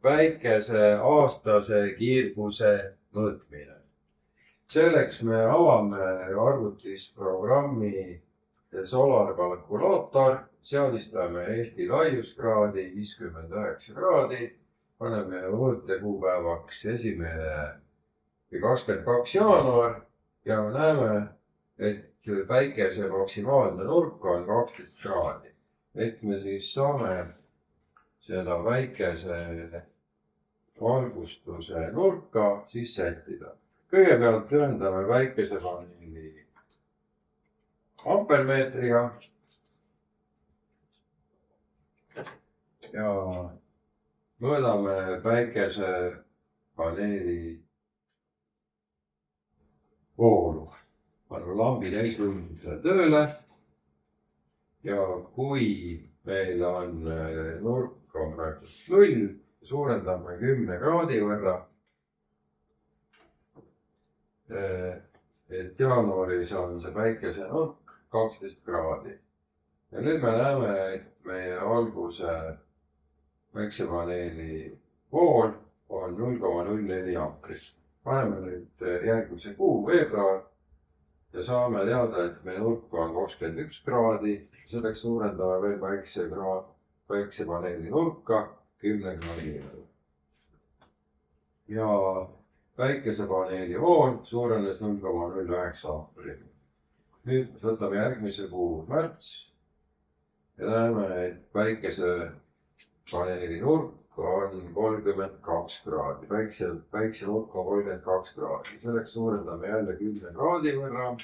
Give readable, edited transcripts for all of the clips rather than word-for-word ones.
päikese aastase kiirguse mõõtmine. Selleks me avame arvutis programmi Solar kalkulaator, seadistame Eesti laiuskraadi 59 kraadi, paneme mõõtekuupäevaks 22. jaanuar ja näeme, et päikese maksimaalne nurk on 12 kraadi. Et me siis saame seda päikese valgustuse nurka siis sättida. Kõigepealt ühendame päikesepaneeli ampermeetriga ja mõõdame päikesepaneeli voolu. Paneme lambi täisvõimsusele tööle ja kui meil on nurk on praegu 0, suurendame 10 kraadi võrra. Et jaanuaris on see päikese nurk 12 kraadi. Ja nüüd me näeme, et meie valguse päikesepaneeli vool on 0,04 amprit. Paneme nüüd järgmise kuu veebruar ja saame teada, et meie nurk on 21 kraadi. Selleks suurendame veel päikesepaneeli nurka 10 kraadi. Ja päikesepaneeli vool suurenes 0,09 amprit. Nüüd võtame järgmise kuu märts ja näeme, et päikesepaneeli nurk on 32 kraadi. Päikese nurk on 32 kraadi. Selleks suurendame jälle 10 kraadi võrra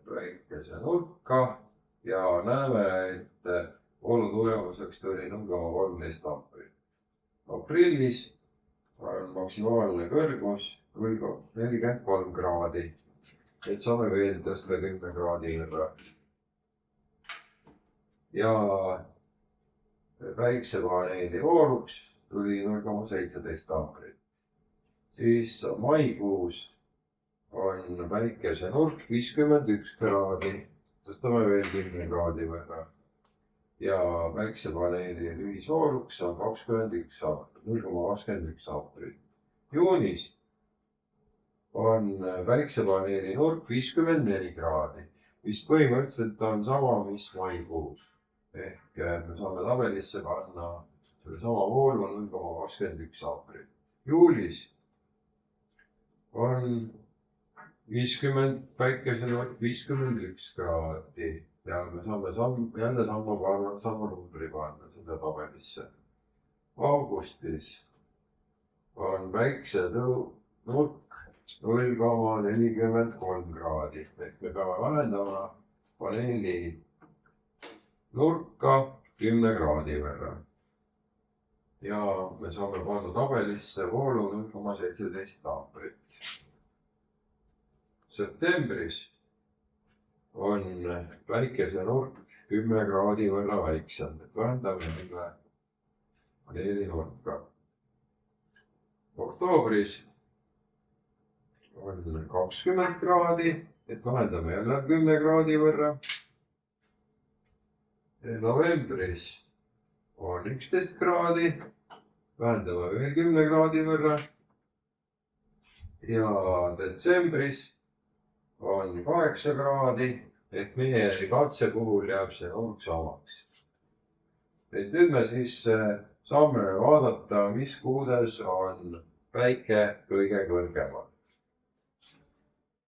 päikese nurka ja näeme, et voolu tulemuseks tuli 0,13 amprit. Aprillis on maksimaalne kõrgus 43 kraadi. Et saame veel tõsta 10 kraadi võrra. Ja päikesepaneeli vooluks tuli 0,17 amprit. Siis maikuus on päikese nurk 51 kraadi. Tõstame veel 10 kraadi võrra. Ja päikesepaneeli ühisvooluks on 0,21 amprit. Juunis on päikesepaneeli nurk 54 kraadi, mis põhimõtteliselt on sama, mis maikuus. Ehk me saame tabelisse panna selle sama voolu 0,21 amprit. Juulis on päikese nurk 51 kraadi. Ja me saame jälle sama numbri panna seda tabelisse. Augustis on päikese nurk 0,43 kraadi. Ehk me peame vähendama paneeli nurka 10 kraadi võrra. Ja me saame panna tabelisse voolu 0,17 amprit. Septembris on päikese nurk 10 kraadi võrra väiksem, et vähendame jälle paneeli nurka. Oktoobris on 20 kraadi, et vähendame jälle 10 kraadi võrra. Novembris on 11 kraadi, vähendame veel 10 kraadi võrra. Ja detsembris on 8 kraadi, et meie katse puhul jääb see nurk samaks. Et nüüd me siis saame vaadata, mis kuudes on päike kõige kõrgemal.